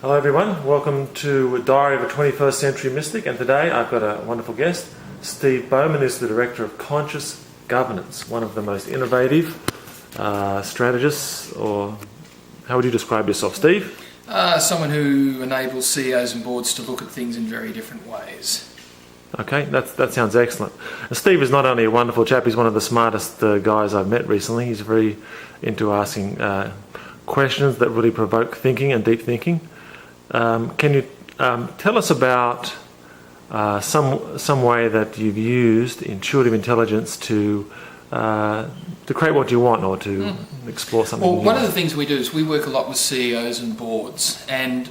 Hello everyone, welcome to Diary of a 21st Century Mystic, and today I've got a wonderful guest. Steve Bowman is the Director of Conscious Governance, one of the most innovative strategists, or how would you describe yourself, Steve? Someone who enables CEOs and boards to look at things in very different ways. Okay, that sounds excellent. And Steve is not only a wonderful chap, he's one of the smartest guys I've met recently. He's very into asking questions that really provoke thinking and deep thinking. Can you tell us about some way that you've used intuitive intelligence to create what you want, or to explore something new? Well, one of the things we do is we work a lot with CEOs and boards, and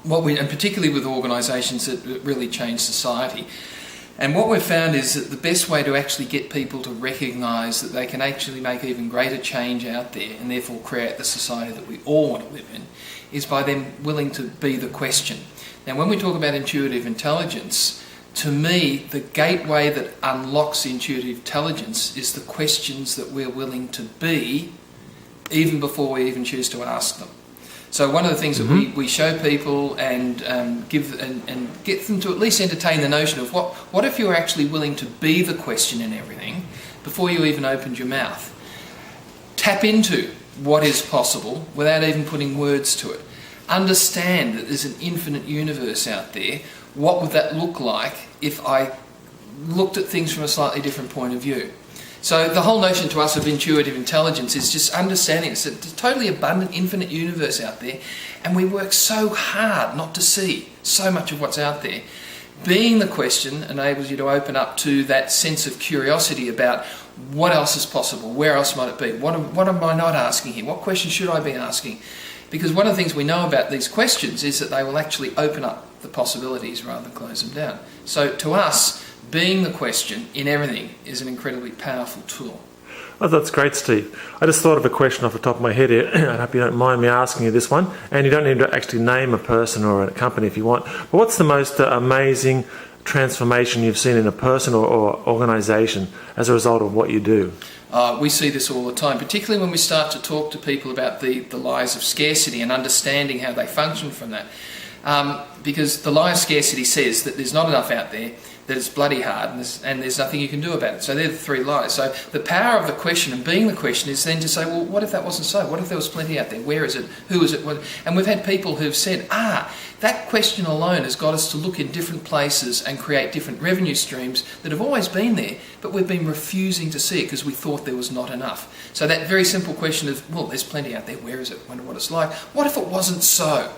particularly with organisations that really change society. And what we've found is that the best way to actually get people to recognise that they can actually make even greater change out there, and therefore create the society that we all want to live in, is by them willing to be the question. Now, when we talk about intuitive intelligence, to me, the gateway that unlocks intuitive intelligence is the questions that we're willing to be, even before we even choose to ask them. So one of the things that we show people and get them to at least entertain the notion of what if you were actually willing to be the question in everything before you even opened your mouth. Tap into what is possible without even putting words to it. Understand that there's an infinite universe out there. What would that look like if I looked at things from a slightly different point of view? So the whole notion to us of intuitive intelligence is just understanding it's a totally abundant, infinite universe out there, and we work so hard not to see so much of what's out there. Being the question enables you to open up to that sense of curiosity about what else is possible, where else might it be, what am I not asking here, what questions should I be asking? Because one of the things we know about these questions is that they will actually open up the possibilities rather than close them down. So to us, being the question in everything is an incredibly powerful tool. Oh, that's great, Steve. I just thought of a question off the top of my head here. I hope you don't mind me asking you this one. And you don't need to actually name a person or a company if you want. But what's the most amazing transformation you've seen in a person or organisation as a result of what you do? We see this all the time, particularly when we start to talk to people about the lies of scarcity and understanding how they function from that. Because the lie of scarcity says that there's not enough out there, that it's bloody hard, and there's nothing you can do about it. So they're the three lies. So the power of the question and being the question is then to say, well, what if that wasn't so? What if there was plenty out there? Where is it? Who is it? And we've had people who've said, that question alone has got us to look in different places and create different revenue streams that have always been there, but we've been refusing to see it because we thought there was not enough. So that very simple question of, well, there's plenty out there. Where is it? Wonder what it's like. What if it wasn't so?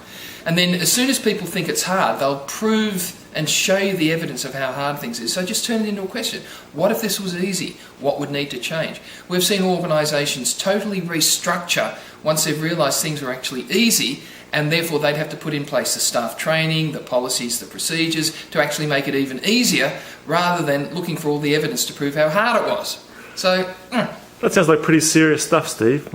And then as soon as people think it's hard, they'll prove and show you the evidence of how hard things is. So just turn it into a question. What if this was easy? What would need to change? We've seen organisations totally restructure once they've realised things were actually easy, and therefore they'd have to put in place the staff training, the policies, the procedures to actually make it even easier, rather than looking for all the evidence to prove how hard it was. So That sounds like pretty serious stuff, Steve.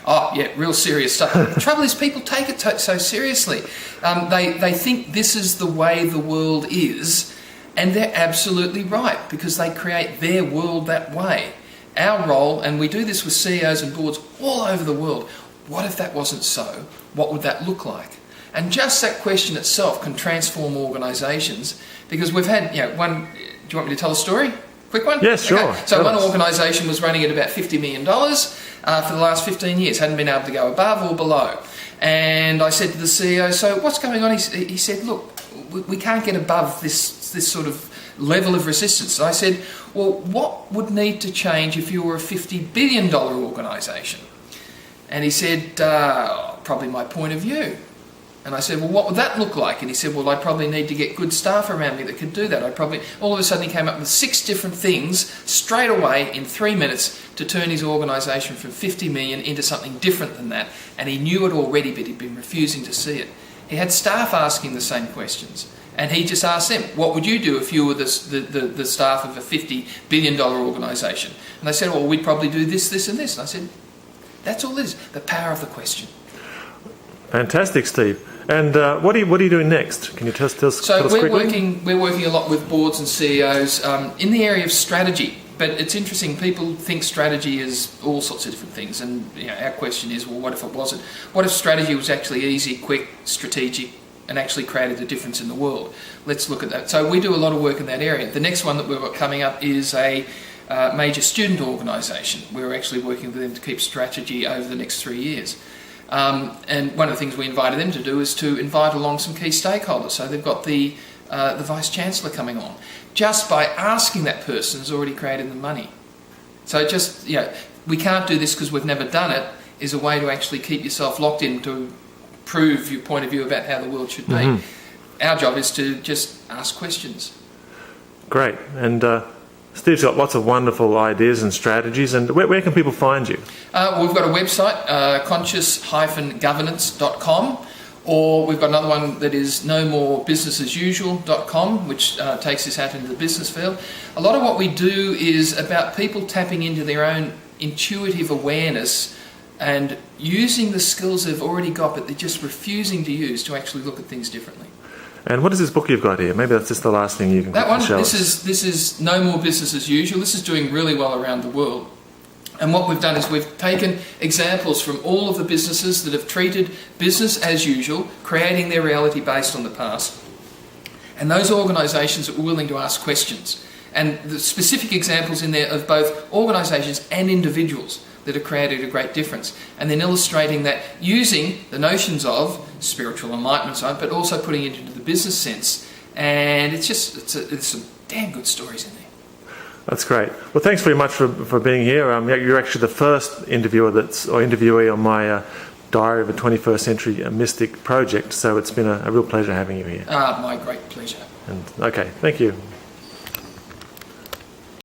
Oh, yeah, real serious stuff. The trouble is people take it so seriously. They think this is the way the world is, and they're absolutely right, because they create their world that way. Our role, and we do this with CEOs and boards all over the world, what if that wasn't so? What would that look like? And just that question itself can transform organisations, because we've had, one... Do you want me to tell a story? Quick one? Yes, sure. Okay. So one organisation was running at about $50 million for the last 15 years, hadn't been able to go above or below. And I said to the CEO, so what's going on? He said, look, we can't get above this sort of level of resistance. And I said, well, what would need to change if you were a $50 billion organisation? And he said, probably my point of view. And I said, well, what would that look like? And he said, well, I'd probably need to get good staff around me that could do that. All of a sudden he came up with 6 different things straight away in 3 minutes to turn his organisation from 50 million into something different than that. And he knew it already, but he'd been refusing to see it. He had staff asking the same questions. And he just asked them, what would you do if you were the staff of a $50 billion organisation? And they said, well, we'd probably do this, this and this. And I said, that's all it is, the power of the question. Fantastic, Steve. And what are you doing next? Can you tell us quickly? So we're working a lot with boards and CEOs in the area of strategy. But it's interesting, people think strategy is all sorts of different things, and our question is, well, what if it wasn't? What if strategy was actually easy, quick, strategic, and actually created a difference in the world? Let's look at that. So we do a lot of work in that area. The next one that we've got coming up is a major student organisation. We're actually working with them to keep strategy over the next 3 years. And one of the things we invited them to do is to invite along some key stakeholders. So they've got the Vice-Chancellor coming on. Just by asking that person has already created the money. So just, we can't do this because we've never done it, is a way to actually keep yourself locked in to prove your point of view about how the world should be. Mm-hmm. Our job is to just ask questions. Great. And Steve's got lots of wonderful ideas and strategies. And where can people find you? We've got a website, conscious-governance.com. Or we've got another one that is nomorebusinessusual.com, which takes us out into the business field. A lot of what we do is about people tapping into their own intuitive awareness and using the skills they've already got, but they're just refusing to use to actually look at things differently. And what is this book you've got here? Maybe that's just the last thing you can show us. This is No More Business as Usual. This is doing really well around the world. And what we've done is we've taken examples from all of the businesses that have treated business as usual, creating their reality based on the past, and those organisations that were willing to ask questions. And the specific examples in there of both organisations and individuals that have created a great difference. And then illustrating that using the notions of spiritual enlightenment side, but also putting it into the business sense. And it's some damn good stories in there. That's great. Well, thanks very much for being here. You're actually the first interviewee on my Diary of a 21st Century Mystic project, so it's been a real pleasure having you here. My great pleasure. And okay, thank you.